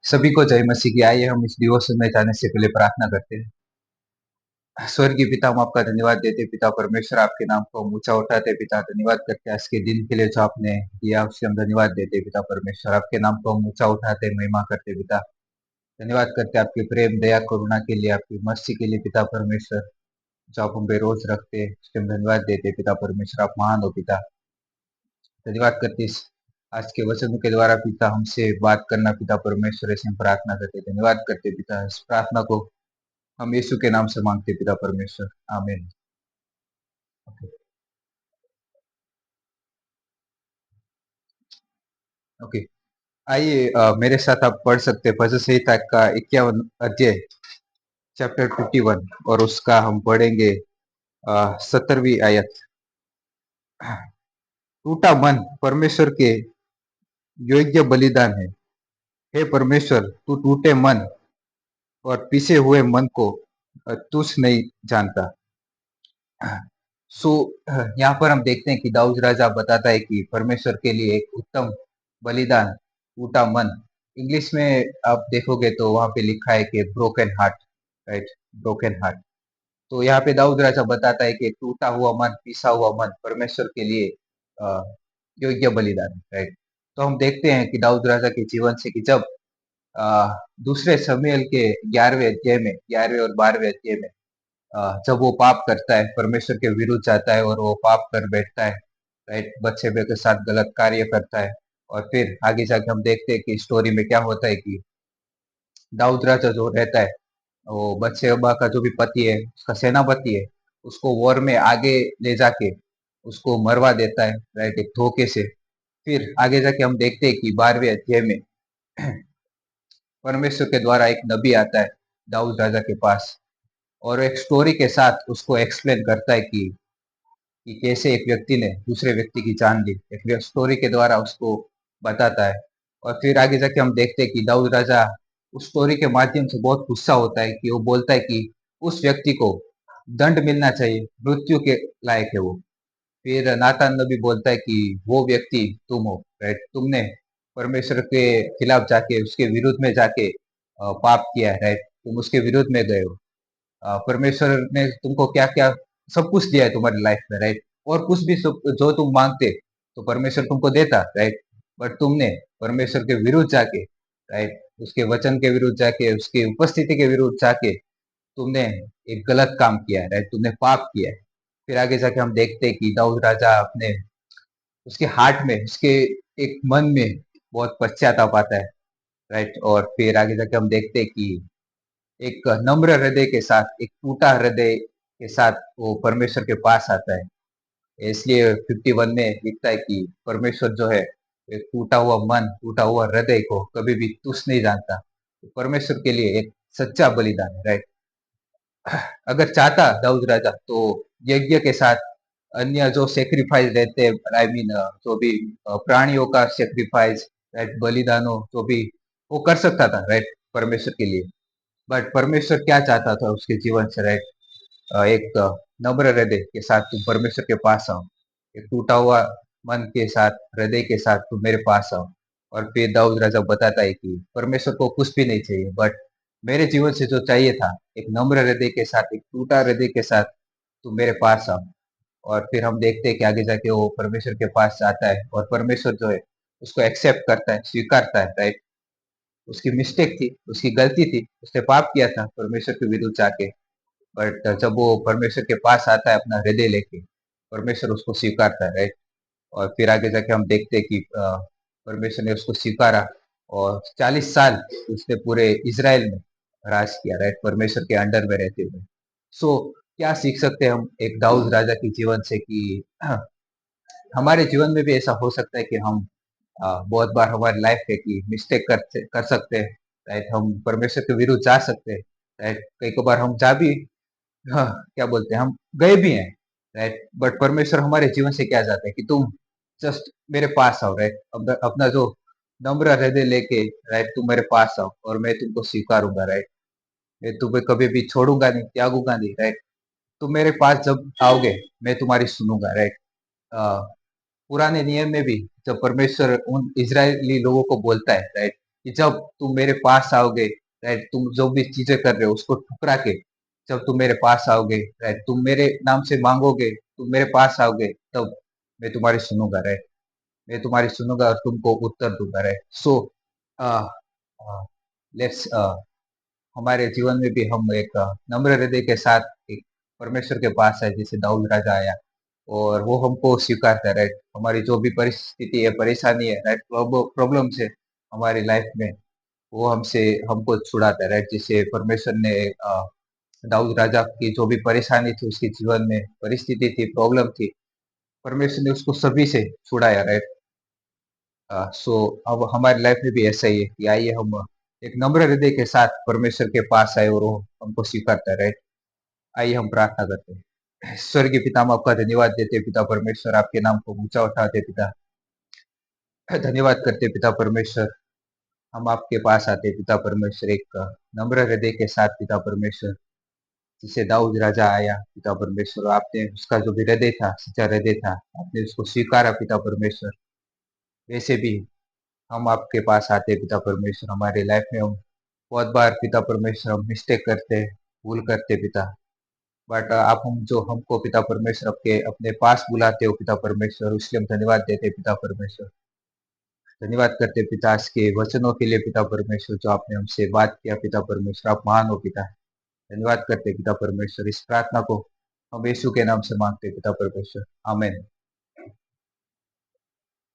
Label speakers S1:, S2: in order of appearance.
S1: सभी को जय मसीह की। आइए हम इस डिवोशन में जाने से पहले प्रार्थना करते हैं। स्वर्गीय पिता, हम आपका धन्यवाद देते हैं। पिता परमेश्वर, आपके नाम को हम ऊंचा उठाते हैं। पिता धन्यवाद करते हैं आज के दिन के लिए जो आपने दिया, उसके हम धन्यवाद देते हैं। पिता परमेश्वर, आपके नाम को हम ऊंचा उठाते हैं, महिमा करते हैं। पिता धन्यवाद करते हैं आपके प्रेम, दया, करुणा के लिए, आपकी मर्सी के लिए। पिता परमेश्वर, जो आप हम पे रोज रखते हैं, उसके हम धन्यवाद देते हैं। पिता परमेश्वर, आप महान हो। पिता धन्यवाद करते हैं इस आज के वचन के द्वारा पिता हमसे बात करना। पिता परमेश्वर, ऐसे हम प्रार्थना करते हैं, धन्यवाद करते हैं। पिता इस प्रार्थना को हम यीशु के नाम से मांगते हैं, पिता परमेश्वर, आमीन। Okay okay. आइए मेरे साथ आप पढ़ सकते हैं भजन संहिता का 51 अध्याय, चैप्टर 51, और उसका हम पढ़ेंगे 17वीं आयत। टूटा मन परमेश्वर के योग्य बलिदान है। हे परमेश्वर, तू टूटे मन और पिसे हुए मन को तुच्छ नहीं जानता। सो यहाँ पर हम देखते हैं कि दाऊद राजा बताता है कि परमेश्वर के लिए एक उत्तम बलिदान टूटा मन। इंग्लिश में आप देखोगे तो वहां पे लिखा है कि broken heart, right, broken heart. तो यहाँ पे दाऊद राजा बताता है कि टूटा हुआ मन, पिसा हुआ मन परमेश्वर के लिए अ, योग्य बलिदान है, राइट। तो हम देखते हैं कि दाऊद राजा के जीवन से कि जब दूसरे शमूएल के 11वें अध्याय में, 11वें और 12वें अध्याय में जब वो पाप करता है, परमेश्वर के विरुद्ध जाता है और वो पाप कर बैठता है, राइट, बच्चे के साथ गलत कार्य करता है। और फिर आगे जाके हम देखते हैं कि स्टोरी में क्या होता है कि दाऊद राजा जो रहता है, वो बत्शेबा का जो भी पति है, उसका सेनापति है, उसको वॉर में आगे ले जाके उसको मरवा देता है, राइट, एक धोखे से। फिर आगे जाके हम देखते हैं कि 12वें अध्याय में परमेश्वर के द्वारा एक नबी आता है दाऊद राजा के पास, और एक स्टोरी के साथ उसको एक्सप्लेन करता है कि कैसे एक व्यक्ति ने दूसरे व्यक्ति की जान ली। एक स्टोरी के द्वारा उसको बताता है। और फिर आगे जाके हम देखते हैं कि दाऊद राजा उस स्टोरी के माध्यम से बहुत गुस्सा होता है कि वो बोलता है कि उस व्यक्ति को दंड मिलना चाहिए, मृत्यु के लायक है वो। फिर नातान नबी बोलता है कि वो व्यक्ति तुम हो, राइट, तुमने परमेश्वर के खिलाफ जाके, उसके विरुद्ध में जाके पाप किया है, राइट, तुम उसके विरुद्ध में गए हो। परमेश्वर ने तुमको क्या क्या सब कुछ दिया है तुम्हारी लाइफ में, राइट, और कुछ भी जो तुम मांगते तो परमेश्वर तुमको देता, राइट। बट तुमने परमेश्वर के विरुद्ध जाके, राइट, उसके वचन के विरुद्ध जाके, उसकी उपस्थिति के विरुद्ध जाके तुमने एक गलत काम किया है, राइट, तुमने पाप किया है। फिर आगे जाके हम देखते हैं कि दाऊद राजा अपने उसके हार्ट में, उसके एक मन में बहुत पश्चाताप आता है, राइट। और फिर आगे जाके हम देखते हैं कि एक नम्र हृदय के साथ, एक टूटा हृदय के साथ वो परमेश्वर के पास आता है। इसलिए 51 में लिखता है कि परमेश्वर जो है, एक टूटा हुआ मन, टूटा हुआ हृदय को कभी भी तुच्छ नहीं जानता। तो परमेश्वर के लिए एक सच्चा बलिदान है, राइट। अगर चाहता दाऊद राजा तो यज्ञ के साथ अन्य जो सेक्रीफाइस रहते हैं, आई मीन जो भी प्राणियों का सेक्रीफाइस, राइट, बलिदानों जो भी, वो कर सकता था, राइट, परमेश्वर के लिए। बट परमेश्वर क्या चाहता था उसके जीवन से, राइट, एक नम्र हृदय के साथ तुम परमेश्वर के पास आओ। एक टूटा हुआ मन के साथ, हृदय के साथ तुम मेरे पास आओ। और फिर दाऊद राजा बताता है कि परमेश्वर को कुछ भी नहीं चाहिए, बट मेरे जीवन से जो चाहिए था, एक नम्र हृदय के साथ, एक टूटा हृदय के साथ तुम मेरे पास आओ। और फिर हम देखते हैं कि आगे जाके वो परमेश्वर के पास जाता है, और परमेश्वर जो है उसको एक्सेप्ट करता है, स्वीकारता है, राइट। उसकी मिस्टेक थी, उसकी गलती थी, उसने पाप किया था परमेश्वर के विरुद्ध जाके। बट जब वो परमेश्वर के पास आता है अपना हृदय लेके, परमेश्वर उसको स्वीकारता है, राइट। और फिर आगे जाके हम देखते हैं कि परमेश्वर ने उसको स्वीकारा, और 40 साल उसने पूरे इज़राइल में राज किया, राइट, परमेश्वर के अंडर में रहते हुए। सो क्या सीख सकते हैं हम एक दाऊद राजा के जीवन से कि हमारे जीवन में भी ऐसा हो सकता है कि हम बहुत बार हमारी लाइफ है कि मिस्टेक कर सकते हैं, राइट, हम परमेश्वर के विरुद्ध जा सकते हैं, राइट। कई बार हम जा भी, हाँ, क्या बोलते हैं, हम गए भी हैं, राइट। बट परमेश्वर हमारे जीवन से क्या चाहता है कि तुम जस्ट मेरे पास आओ, राइट, अपना जो नम्र हृदय लेके, राइट, तुम मेरे पास आओ और मैं तुमको स्वीकारूंगा, राइट। मैं तुम्हें कभी भी छोड़ूंगा नहीं, त्यागूंगा नहीं, राइट। तुम मेरे पास जब आओगे मैं तुम्हारी सुनूंगा, राइट। पुराने नियम में भी जब परमेश्वर उन इजरायली लोगों को बोलता है, राइट, कि जब तुम मेरे पास आओगे, राइट, तुम जो भी चीजें कर रहे हो उसको ठुकरा के जब तुम मेरे पास आओगे, राइट, तुम मेरे नाम से मांगोगे, तुम मेरे पास आओगे, तब मैं तुम्हारी सुनूंगा, राइट, मैं तुम्हारी सुनूंगा और तुमको उत्तर दूंगा, राइट। सो लेट्स हमारे जीवन में भी हम एक नम्र हृदय के साथ एक परमेश्वर के पास आए, जैसे दाऊद राजा आया और वो हमको स्वीकारता है, राइट। हमारी जो भी परिस्थिति है, परेशानी है, राइट, प्रॉब्लम्स है हमारी लाइफ में, वो हमसे हमको छुड़ाता है, राइट। जैसे परमेश्वर ने दाऊद राजा की जो भी परेशानी थी, उसके जीवन में परिस्थिति थी, प्रॉब्लम थी, परमेश्वर ने उसको सभी से छुड़ाया, राइट। सो अब हमारी लाइफ में भी ऐसा ही है कि आइए हम एक नम्र हृदय के साथ परमेश्वर के पास आए और वो हमको स्वीकारता है, राइट। आइए हम प्रार्थना करते हैं। स्वर्गीय पिता, हम आपका धन्यवाद देते हैं पिता परमेश्वर, आपके नाम को ऊंचा उठाते हैं पिता, धन्यवाद करते हैं पिता परमेश्वर। हम आपके पास आते हैं पिता परमेश्वर एक नम्र हृदय के साथ पिता परमेश्वर, जिसे दाऊद राजा आया पिता परमेश्वर, आपने उसका जो भी हृदय था, सच्चा हृदय था, आपने उसको स्वीकारा पिता परमेश्वर। वैसे भी हम आपके पास आते हैं पिता परमेश्वर, हमारे लाइफ में हम बहुत बार पिता परमेश्वर हम मिस्टेक करते हैं, भूल करते हैं पिता, बट आप हम जो हमको पिता परमेश्वर आपके अपने पास बुलाते हो पिता परमेश्वर, उसके हम धन्यवाद देते हैं पिता परमेश्वर। धन्यवाद करते हैं पिता आज के वचनों के लिए पिता परमेश्वर, जो आपने हमसे बात किया पिता परमेश्वर, आप महान हो पिता। धन्यवाद करते हैं पिता परमेश्वर, इस प्रार्थना को हम यीशु के नाम से मांगते हैं पिता परमेश्वर, आमीन।